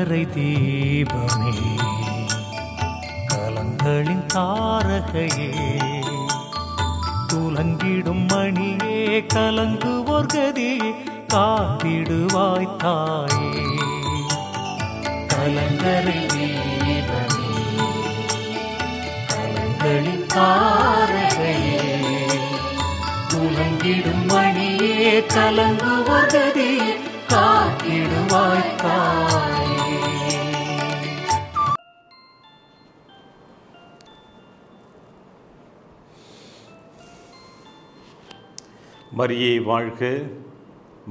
கலங்கரை தீபமே, கலங்களின் தாரகையே, துலங்கிடும் மணியே, கலங்குவோர் கதியே, காத்திடுவாய் தாயே. கலங்கரை தீபமே, கலங்களின் தாரகையே, துலங்கிடும் மணியே, கலங்குவோர் கதியே, காத்திடுவாய் தாயே. மரியே வாழ்க,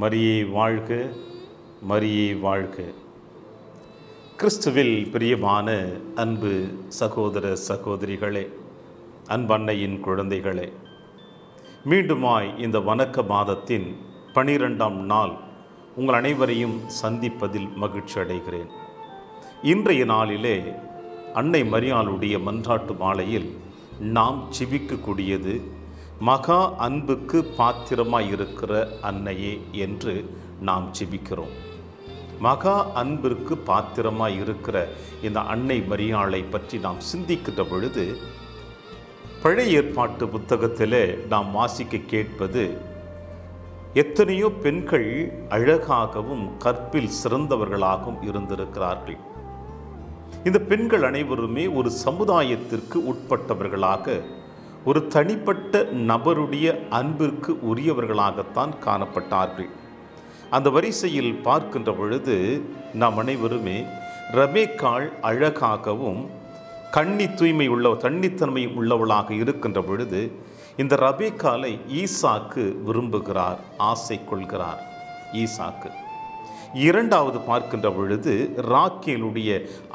மரியே வாழ்க, மரியே வாழ்க. கிறிஸ்துவில் பிரியமான அன்பு சகோதர சகோதரிகளே, அன்பன்னையின் குழந்தைகளே, மீண்டுமாய் இந்த வணக்க மாதத்தின் 12ஆம் நாள் உங்கள் அனைவரையும் சந்திப்பதில் மகிழ்ச்சி அடைகிறேன். இன்றைய நாளிலே அன்னை மரியாளுடைய மன்றாட்டு மாலையில் நாம் ஜெபிக்கக்கூடியது மகா அன்புக்கு பாத்திரமாய் இருக்கிற அன்னையே என்று நாம் ஜெபிக்கிறோம். மகா அன்பிற்கு பாத்திரமாய் இருக்கிற இந்த அன்னை மரியாளை பற்றி நாம் சிந்திக்கின்ற பொழுது, பழைய ஏற்பாட்டு புத்தகத்திலே நாம் வாசிக்க கேட்பது, எத்தனையோ பெண்கள் அழகாகவும் கற்பில் சிறந்தவர்களாகவும் இருந்திருக்கிறார்கள். இந்த பெண்கள் அனைவருமே ஒரு சமுதாயத்திற்கு உட்பட்டவர்களாக, ஒரு தனிப்பட்ட நபருடைய அன்பிற்கு உரியவர்களாகத்தான் காணப்பட்டார்கள். அந்த வரிசையில் பார்க்கின்ற பொழுது நாம் அனைவருமே ரெபெக்காள் அழகாகவும் தன்னித்தன்மை உள்ளவளாக இருக்கின்ற பொழுது, இந்த ரெபெக்காளை ஈசாக்கு விரும்புகிறார், ஆசை கொள்கிறார். ஈசாக்கு இரண்டாவது பார்க்கின்ற பொழுது ராக்கேலுடைய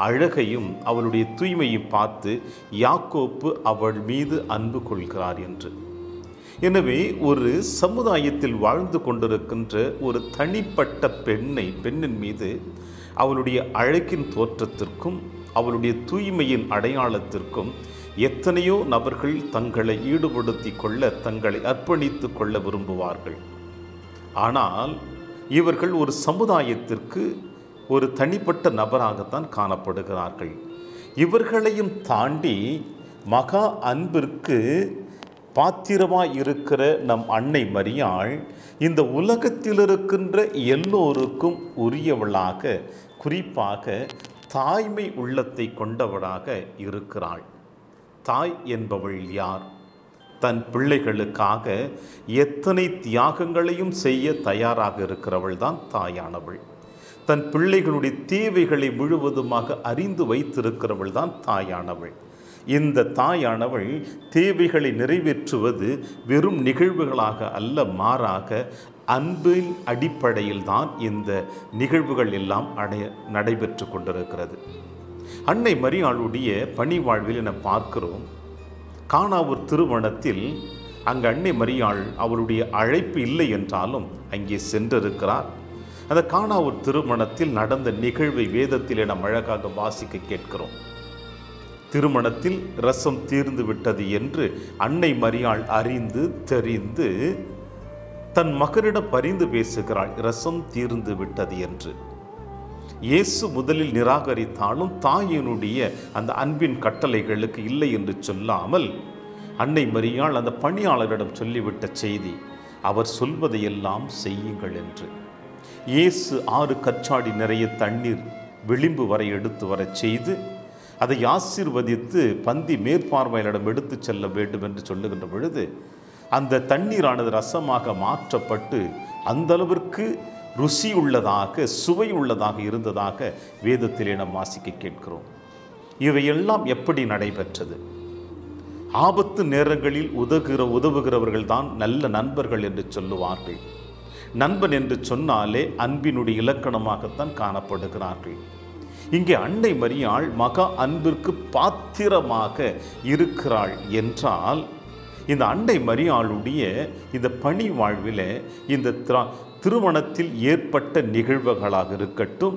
அழகையும் அவளுடைய தூய்மையும் பார்த்து யாக்கோப்பு அவள் மீது அன்பு கொள்கிறார் என்று. எனவே ஒரு சமுதாயத்தில் வாழ்ந்து கொண்டிருக்கின்ற ஒரு தனிப்பட்ட பெண்ணின் மீது அவளுடைய அழகின் தோற்றத்திற்கும் அவளுடைய தூய்மையின் அடையாளத்திற்கும் எத்தனையோ நபர்கள் தங்களை ஈடுபடுத்தி கொள்ள, தங்களை அர்ப்பணித்து கொள்ள விரும்புவார்கள். ஆனால் இவர்கள் ஒரு சமுதாயத்திற்கு ஒரு தனிப்பட்ட நபராகத்தான் காணப்படுகிறார்கள். இவர்களையும் தாண்டி மகா அன்பிற்கு பாத்திரமாய் இருக்கிற நம் அன்னை மரியாள் இந்த உலகத்தில் இருக்கின்ற எல்லோருக்கும் உரியவளாக, குறிப்பாக தாய்மை உள்ளத்தை கொண்டவளாக இருக்கிறாள். தாய் என்பவள் யார்? தன் பிள்ளைகளுக்காக எத்தனை தியாகங்களையும் செய்ய தயாராக இருக்கிறவள் தான் தாயானவள். தன் பிள்ளைகளுடைய தேவைகளை முழுவதுமாக அறிந்து வைத்திருக்கிறவள் தான் தாயானவள். இந்த தாயானவள் தேவைகளை நிறைவேற்றுவது வெறும் நிகழ்வுகளாக அல்ல, மாறாக அன்பின் அடிப்படையில் தான் இந்த நிகழ்வுகள் எல்லாம் நடைபெற்று கொண்டிருக்கிறது. அன்னை மரியாளுடைய பணி வாழ்வில் நாம் பார்க்கிறோம். கானாவூர் திருமணத்தில் அங்கு அன்னை மரியாள் அவளுடைய அழைப்பு இல்லை என்றாலும் அங்கே சென்றிருக்கிறார். அந்த கானாவூர் திருமணத்தில் நடந்த நிகழ்வை வேதத்திலே நாம் அழகாக வாசிக்க கேட்கிறோம். திருமணத்தில் ரசம் தீர்ந்து விட்டது என்று அன்னை மரியாள் அறிந்து தெரிந்து தன் மகனிடம் பரிந்து பேசுகிறாள், ரசம் தீர்ந்து விட்டது என்று. இயேசு முதலில் நிராகரித்தாலும் தாயினுடைய அந்த அன்பின் கட்டளைகளுக்கு இல்லை என்று சொல்லாமல் அன்னை மரியாள் அந்த பணியாளரிடம் சொல்லிவிட்ட செய்தி, அவர் சொல்வதையெல்லாம் செய்யுங்கள் என்று. இயேசு 6 கற்றாடி நிறைய தண்ணீர் விளிம்பு வரை எடுத்து வர செய்து அதை ஆசீர்வதித்து பந்தி மேற்பார்வையாளரிடம் எடுத்து செல்ல வேண்டும் என்று சொல்லுகின்ற பொழுது, அந்த தண்ணீரானது ரசமாக மாற்றப்பட்டு அந்த அளவிற்கு ருசி உள்ளதாக, சுவை உள்ளதாக இருந்ததாக வேதத்திலே நாம் வாசிக்க கேட்கிறோம். இவையெல்லாம் எப்படி நடைபெற்றது? ஆபத்து நேரங்களில் உதவுகிறவர்கள் தான் நல்ல நண்பர்கள் என்று சொல்லுவார்கள். நண்பன் என்று சொன்னாலே அன்பினுடைய இலக்கணமாகத்தான் காணப்படுகிறார்கள். இங்கே அன்னை மரியாள் மகா அன்பிற்கு பாத்திரமாக இருக்கிறாள் என்றால், இந்த அன்னை மரியாளுடைய இந்த பணி வாழ்வில் இந்த திருமணத்தில் ஏற்பட்ட நிகழ்வுகளாக இருக்கட்டும்,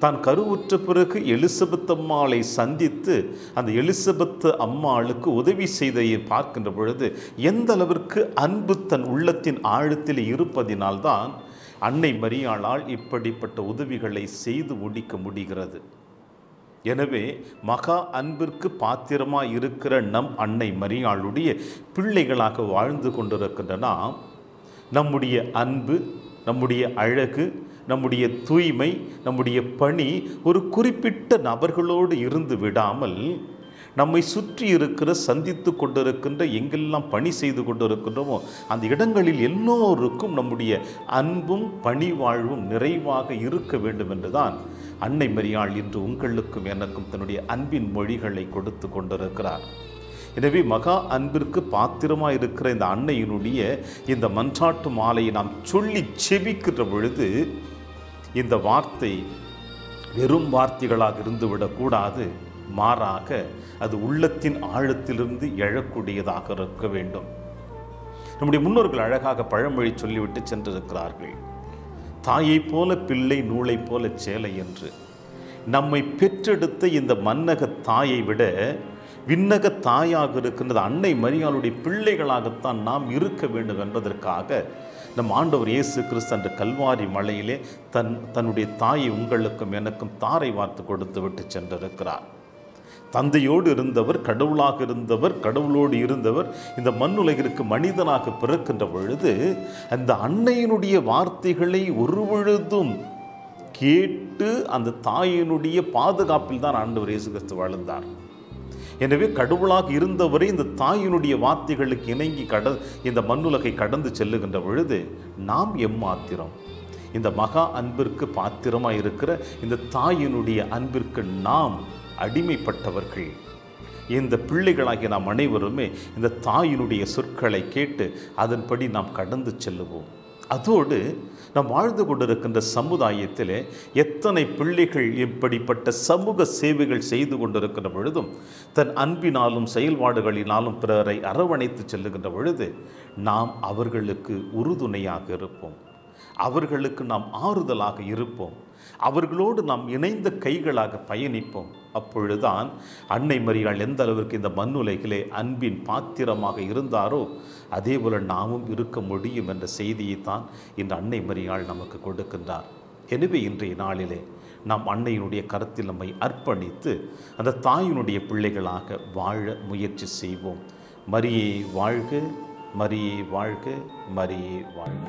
தான் கருவுற்ற பிறகு எலிசபெத் அம்மாளை சந்தித்து அந்த எலிசபெத் அம்மாளுக்கு உதவி செய்ததை பார்க்கின்ற பொழுது எந்த அளவிற்கு அன்பு தன் உள்ளத்தின் ஆழத்தில் இருப்பதினால்தான் அன்னை மரியாளால் இப்படிப்பட்ட உதவிகளை செய்து முடிக்க முடிகிறது. எனவே மகா அன்பிற்கு பாத்திரமாக இருக்கிற நம் அன்னை மரியாளுடைய பிள்ளைகளாக வாழ்ந்து கொண்டிருக்கின்றன. நம்முடைய அன்பு, நம்முடைய அழகு, நம்முடைய தூய்மை, நம்முடைய பணி ஒரு குறிப்பிட்ட நபர்களோடு இருந்து விடாமல் நம்மை சுற்றி இருக்கிற சந்தித்து கொண்டிருக்கின்ற எங்கெல்லாம் பணி செய்து கொண்டிருக்கின்றோமோ அந்த இடங்களில் எல்லோருக்கும் நம்முடைய அன்பும் பணி வாழ்வும் நிறைவாக இருக்க வேண்டும் என்றுதான் அன்னை மரியாள் இன்று உங்களுக்கும் எனக்கும் தன்னுடைய அன்பின் மொழிகளை கொடுத்து கொண்டிருக்கிறார். எனவே மகா அன்பிற்கு பாத்திரமாக இருக்கிற இந்த அன்னையினுடைய இந்த மன்றாட்டு மாலையை நாம் சொல்லி செபிக்கின்ற பொழுது இந்த வார்த்தை வெறும் வார்த்தைகளாக இருந்துவிடக்கூடாது. மாறாக அது உள்ளத்தின் ஆழத்திலிருந்து எழக்கூடியதாக இருக்க வேண்டும். நம்முடைய முன்னோர்கள் அழகாக பழமொழி சொல்லிவிட்டு சென்றிருக்கிறார்கள். தாயை போல பிள்ளை, நூலை போல சேலை என்று. நம்மை பெற்றெடுத்த இந்த மன்னக தாயை விட விண்ணக தாயாக இருக்கின்றது அன்னை மரியாளுடைய பிள்ளைகளாகத்தான் நாம் இருக்க வேண்டும் என்பதற்காக நம் ஆண்டவர் இயேசு கிறிஸ்து அன்று கல்வாரி மலையிலே தன்னுடைய தாயை உங்களுக்கும் எனக்கும் தாரை வார்த்து கொடுத்து விட்டு சென்றிருக்கிறார். தந்தையோடு இருந்தவர், கடவுளாக இருந்தவர், கடவுளோடு இருந்தவர் இந்த மண்ணுலகிற்கு மனிதனாக பிறக்கின்ற பொழுது அந்த அன்னையினுடைய வார்த்தைகளை ஒரு பொழுதும் கேட்டு அந்த தாயினுடைய பாதுகாப்பில் தான் ஆண்டவர் இயேசு கிறிஸ்து வாழ்ந்தார். எனவே கடவுளாக இருந்தவரை இந்த தாயினுடைய வார்த்தைகளுக்கு இணங்கி இந்த மண்ணுலகை கடந்து செல்லுகின்ற பொழுது நாம் எம்மாத்திரம் இந்த மகா அன்பிற்கு பாத்திரமாக இருக்கிற இந்த தாயினுடைய அன்பிற்கு நாம் அடிமைப்பட்டவர்கள். இந்த பிள்ளைகளாகிய நாம் அனைவருமே இந்த தாயினுடைய சொற்களை கேட்டு அதன்படி நாம் கடந்து செல்லுவோம். அதோடு நாம் வாழ்ந்து கொண்டிருக்கின்ற சமுதாயத்திலே எத்தனை பிள்ளைகள் இப்படிப்பட்ட சமூக சேவைகள் செய்து கொண்டிருக்கின்ற பொழுதும் தன் அன்பினாலும் செயல்பாடுகளினாலும் பிறரை அரவணைத்து செல்லுகின்ற பொழுது நாம் அவர்களுக்கு உறுதுணையாக இருப்போம், அவர்களுக்கு நாம் ஆறுதலாக இருப்போம், அவர்களோடு நாம் இணைந்த கைகளாக பயணிப்போம். அப்பொழுதுதான் அன்னை மரியாள் எந்த அளவிற்கு இந்த மண்ணுலகிலே அன்பின் பாத்திரமாக இருந்தாரோ அதே போல நாமும் இருக்க முடியும் என்ற செய்தியைத்தான் இந்த அன்னை மரியாள் நமக்கு கொடுக்கின்றார். எனவே இன்றைய நாளிலே நாம் அன்னையினுடைய கரத்தில் நம்மை அர்ப்பணித்து அந்த தாயினுடைய பிள்ளைகளாக வாழ முயற்சி செய்வோம். மரியே வாழ்க, மரியே வாழ்க, மரியே வாழ்க.